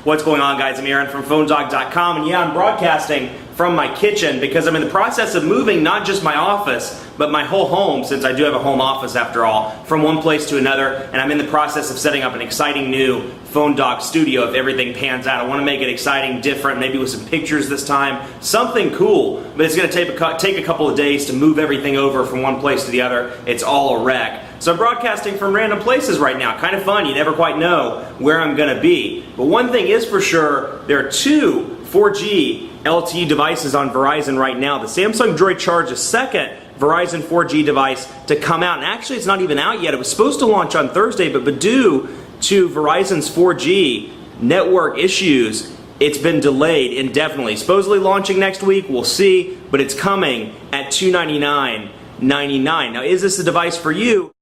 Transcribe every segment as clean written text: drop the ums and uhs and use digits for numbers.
What's going on, guys? I'm Aaron from PhoneDog.com, and yeah, I'm broadcasting from my kitchen because I'm in the process of moving not just my office, but my whole home, since I do have a home office after all, from one place to another, and I'm in the process of setting up an exciting new PhoneDog studio if everything pans out. I want to make it exciting, different, maybe with some pictures this time, something cool, but it's going to take a couple of days to move everything over from one place to the other. It's all a wreck. So I'm broadcasting from random places right now. Kind of fun. You never quite know where I'm going to be. But one thing is for sure, there are two 4G LTE devices on Verizon right now. The Samsung DROID Charge, a second Verizon 4G device to come out. And actually, it's not even out yet. It was supposed to launch on Thursday, but due to Verizon's 4G network issues, it's been delayed indefinitely. Supposedly launching next week. We'll see. But it's coming at $299.99. Now, is this a device for you?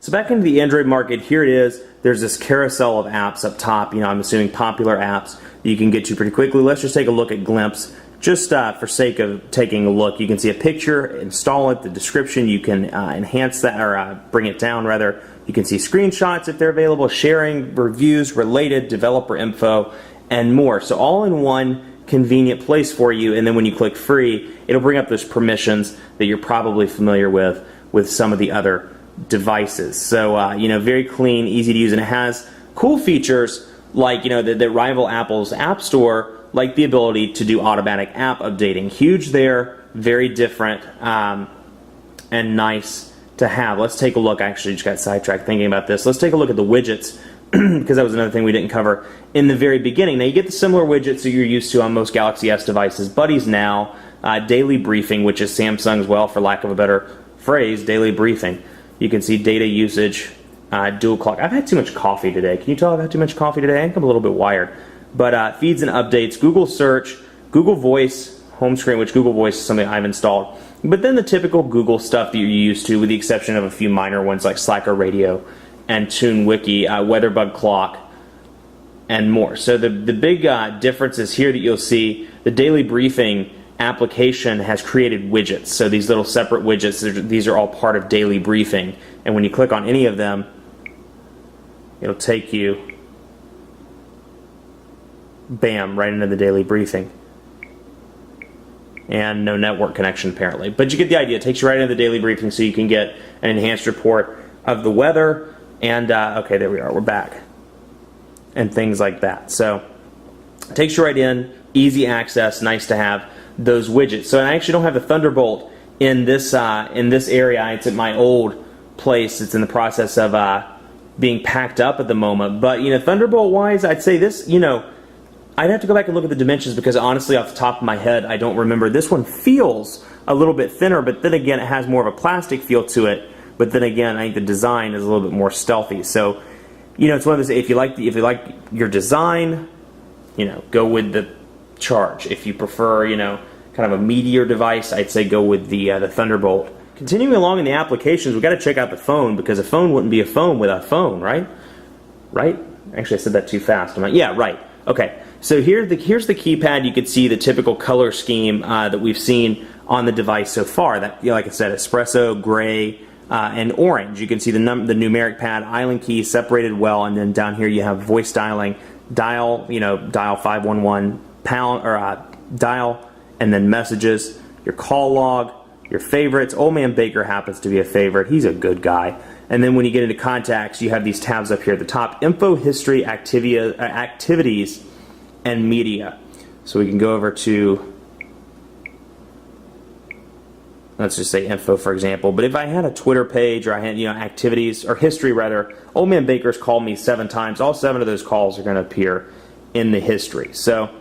So back into the Android market, here it is. There's this carousel of apps up top. You know, I'm assuming popular apps that you can get to pretty quickly. Let's just take a look at Glimpse. Just for sake of taking a look, you can see a picture, install it, the description, you can enhance that, or bring it down rather. You can see screenshots if they're available, sharing, reviews, related, developer info, and more. So all in one convenient place for you, and then when you click free, it'll bring up those permissions that you're probably familiar with some of the other devices. So you know, very clean, easy to use, and it has cool features like, you know, that rival Apple's App Store, like the ability to do automatic app updating. Huge there, very different, and nice to have. Let's take a look. Actually, just got sidetracked thinking about this. Let's take a look at the widgets because that was another thing we didn't cover in the very beginning. Now you get the similar widgets that you're used to on most Galaxy S devices. Buddies Now, Daily Briefing, which is Samsung's, well, for lack of a better phrase, Daily Briefing. You can see data usage, dual clock. I've had too much coffee today. Can you tell I've had too much coffee today? I think I'm a little bit wired. But feeds and updates, Google Search, Google Voice, home screen, which Google Voice is something I've installed. But then the typical Google stuff that you're used to, with the exception of a few minor ones like Slacker Radio and TuneWiki, WeatherBug Clock, and more. So the big differences here that you'll see, the Daily Briefing application has created widgets. So these little separate widgets, these are all part of Daily Briefing. And when you click on any of them, it'll take you, bam, right into the Daily Briefing. And no network connection apparently. But you get the idea. It takes you right into the Daily Briefing so you can get an enhanced report of the weather. And, okay, there we are. We're back. And things like that. So it takes you right in. Easy access. Nice to have those widgets. So I actually don't have the Thunderbolt in this area. It's at my old place. It's in the process of being packed up at the moment. But, you know, Thunderbolt wise, I'd say this, you know, I'd have to go back and look at the dimensions because honestly, off the top of my head, I don't remember. This one feels a little bit thinner, but then again, it has more of a plastic feel to it. But then again, I think the design is a little bit more stealthy. So, you know, it's one of those. If you like your design, you know, go with the Charge. If you prefer, you know, kind of a meatier device, I'd say go with the Thunderbolt. Continuing along in the applications, we've got to check out the phone because a phone wouldn't be a phone without a phone, right? Right? Actually, I said that too fast. I'm like, yeah, right. Okay. So here's the keypad. You can see the typical color scheme that we've seen on the device so far. That, you know, like I said, espresso, gray, and orange. You can see the numeric pad, island key separated well, and then down here you have voice dialing, dial 511 pound or dial, and then messages, your call log, your favorites. Old Man Baker happens to be a favorite. He's a good guy. And then when you get into contacts, you have these tabs up here at the top: info, history, activities, and media. So we can go over to, let's just say info, for example. But if I had a Twitter page, or I had, you know, activities or history rather, Old Man Baker's called me 7 times. All 7 of those calls are going to appear in the history. So,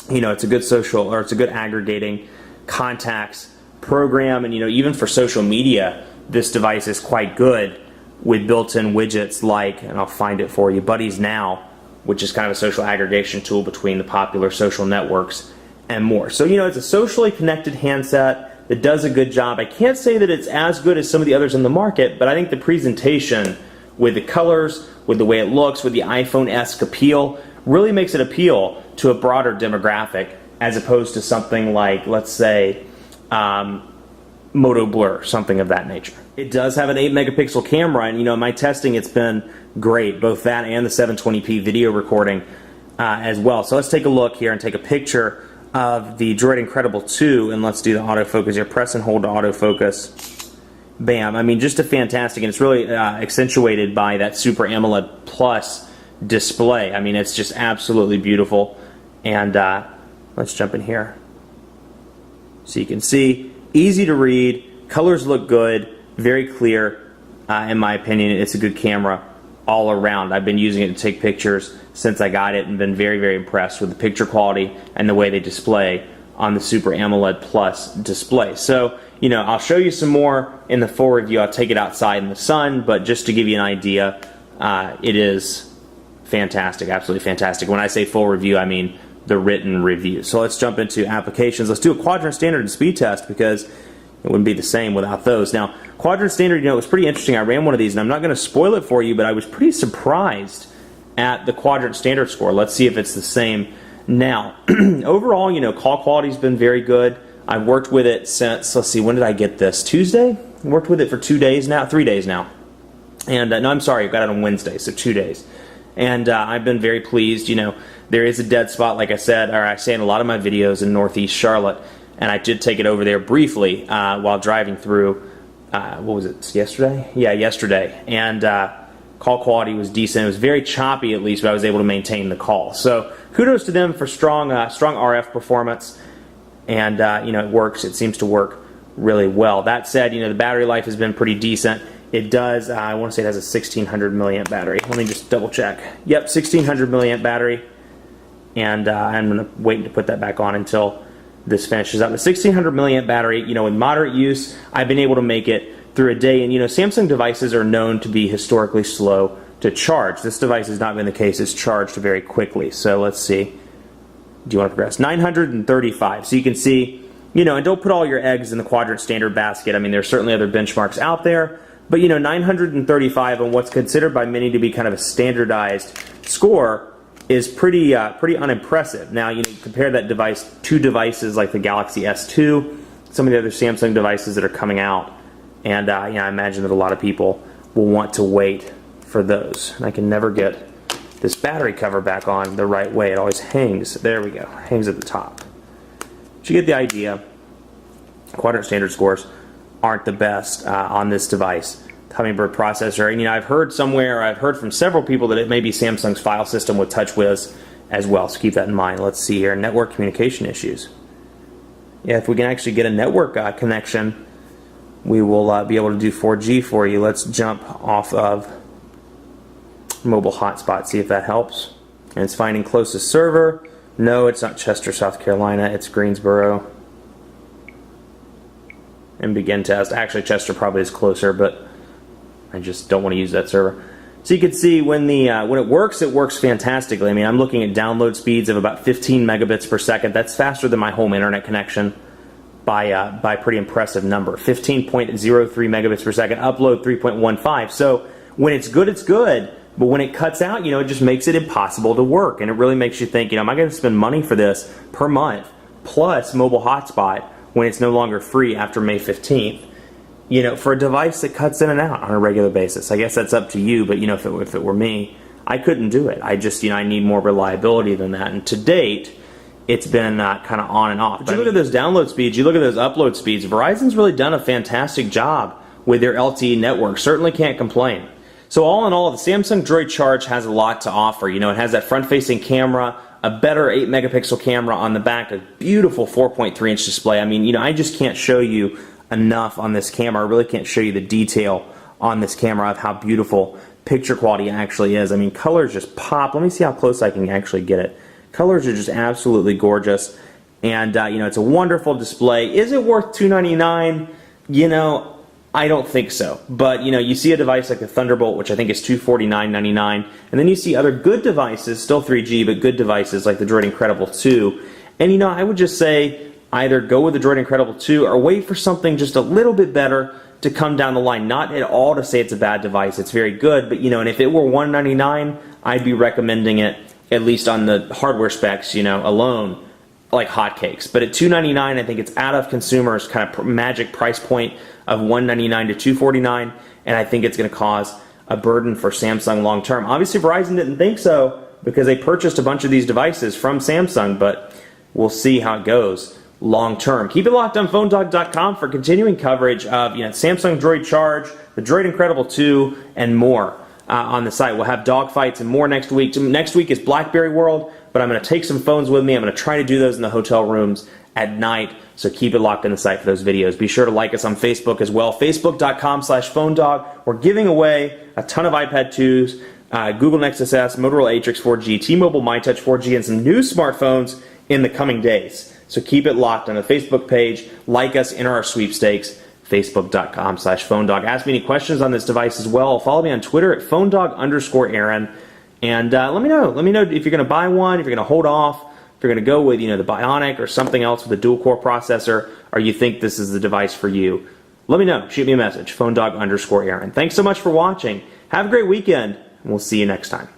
you know, it's a good social, or it's a good aggregating contacts program. And, you know, even for social media, this device is quite good with built-in widgets like, and I'll find it for you, Buddies Now, which is kind of a social aggregation tool between the popular social networks and more. So, you know, it's a socially connected handset that does a good job. I can't say that it's as good as some of the others in the market, but I think the presentation with the colors, with the way it looks, with the iPhone-esque appeal, really makes it appeal to a broader demographic as opposed to something like, let's say, Moto Blur, something of that nature. It does have an 8 megapixel camera, and in my testing it's been great, both that and the 720p video recording as well. So let's take a look here and take a picture of the Droid Incredible 2, and let's do the autofocus here. Press and hold to autofocus. Bam. I mean, just a fantastic, and it's really accentuated by that Super AMOLED Plus display. I mean, it's just absolutely beautiful. And let's jump in here. So you can see, easy to read, colors look good, very clear. In my opinion, it's a good camera all around. I've been using it to take pictures since I got it and been very, very impressed with the picture quality and the way they display on the Super AMOLED Plus display. So, I'll show you some more in the full review. I'll take it outside in the sun, but just to give you an idea, it is fantastic, absolutely fantastic. When I say full review, I mean the written review. So let's jump into applications. Let's do a quadrant standard and speed test, because it wouldn't be the same without those. Now, quadrant standard, it was pretty interesting. I ran one of these, and I'm not going to spoil it for you, but I was pretty surprised at the quadrant standard score. Let's see if it's the same now. Overall, call quality's been very good. I've worked with it since, let's see, when did I get this? Tuesday? I worked with it for 2 days now, 3 days now. And no, I'm sorry, I got it on Wednesday, so 2 days. And I've been very pleased. There is a dead spot, like I said, or I say in a lot of my videos, in Northeast Charlotte, and I did take it over there briefly while driving through, what was it, yesterday? Yeah, yesterday. And call quality was decent. It was very choppy, at least, but I was able to maintain the call. So kudos to them for strong RF performance. And it works. It seems to work really well. That said, the battery life has been pretty decent. It does, I want to say it has a 1600 milliamp battery. Let me just double check. Yep, 1600 milliamp battery. And I'm going to wait to put that back on until this finishes up. The 1600 milliamp battery, with moderate use, I've been able to make it through a day. And Samsung devices are known to be historically slow to charge. This device has not been the case. It's charged very quickly. So let's see. Do you want to progress? 935. So you can see, and don't put all your eggs in the quadrant standard basket. I mean, there's certainly other benchmarks out there, but 935 on what's considered by many to be kind of a standardized score is pretty unimpressive. Now, compare that device to devices like the Galaxy S2, some of the other Samsung devices that are coming out, and I imagine that a lot of people will want to wait for those. And I can never get this battery cover back on the right way. It always hangs. There we go. Hangs at the top. But you get the idea. Quadrant standard scores aren't the best on this device. Hummingbird processor, and I've heard somewhere, I've heard from several people that it may be Samsung's file system with TouchWiz as well, so keep that in mind. Let's see here, network communication issues. Yeah, if we can actually get a network connection, we will be able to do 4G for you. Let's jump off of mobile hotspot, see if that helps. And it's finding closest server. No, it's not Chester, South Carolina, it's Greensboro. And begin test. Actually, Chester probably is closer, but I just don't want to use that server. So you can see when it works fantastically. I mean, I'm looking at download speeds of about 15 megabits per second. That's faster than my home internet connection by a pretty impressive number. 15.03 megabits per second. Upload 3.15. So when it's good, it's good. But when it cuts out, it just makes it impossible to work. And it really makes you think, am I going to spend money for this per month, plus mobile hotspot, when it's no longer free after May 15th? For a device that cuts in and out on a regular basis. I guess that's up to you, but if it were me, I couldn't do it. I just, I need more reliability than that. And to date, it's been kind of on and off. But you look at those download speeds, you look at those upload speeds, Verizon's really done a fantastic job with their LTE network. Certainly can't complain. So all in all, the Samsung Droid Charge has a lot to offer. It has that front-facing camera, a better 8 megapixel camera on the back, a beautiful 4.3 inch display. I mean, I just can't show you enough on this camera. I really can't show you the detail on this camera of how beautiful picture quality actually is. I mean, colors just pop. Let me see how close I can actually get it. Colors are just absolutely gorgeous, and it's a wonderful display. Is it worth $299? I don't think so. But you see a device like the Thunderbolt, which I think is $249.99, and then you see other good devices, still 3G, but good devices like the Droid Incredible 2. And I would just say, either go with the Droid Incredible 2 or wait for something just a little bit better to come down the line. Not at all to say it's a bad device. It's very good, but and if it were $199, I'd be recommending it, at least on the hardware specs, alone, like hotcakes. But at $299, I think it's out of consumers' kind of magic price point. of $199 to $249, and I think it's going to cause a burden for Samsung long term. Obviously, Verizon didn't think so because they purchased a bunch of these devices from Samsung, but we'll see how it goes long term. Keep it locked on PhoneDog.com for continuing coverage of Samsung Droid Charge, the Droid Incredible 2, and more on the site. We'll have dogfights and more next week. Next week is BlackBerry World, but I'm going to take some phones with me. I'm going to try to do those in the hotel rooms at night, so keep it locked on the site for those videos. Be sure to like us on Facebook as well, facebook.com/PhoneDog. We're giving away a ton of iPad 2s, Google Nexus S, Motorola Atrix 4G, T-Mobile MyTouch 4G, and some new smartphones in the coming days. So keep it locked on the Facebook page. Like us, enter our sweepstakes, facebook.com/PhoneDog. Ask me any questions on this device as well. Follow me on Twitter at PhoneDog_Aaron. And let me know. Let me know if you're going to buy one, if you're going to hold off, if you're going to go with the Bionic or something else with a dual-core processor, or you think this is the device for you. Let me know. Shoot me a message, PhoneDog_Aaron. Thanks so much for watching. Have a great weekend, and we'll see you next time.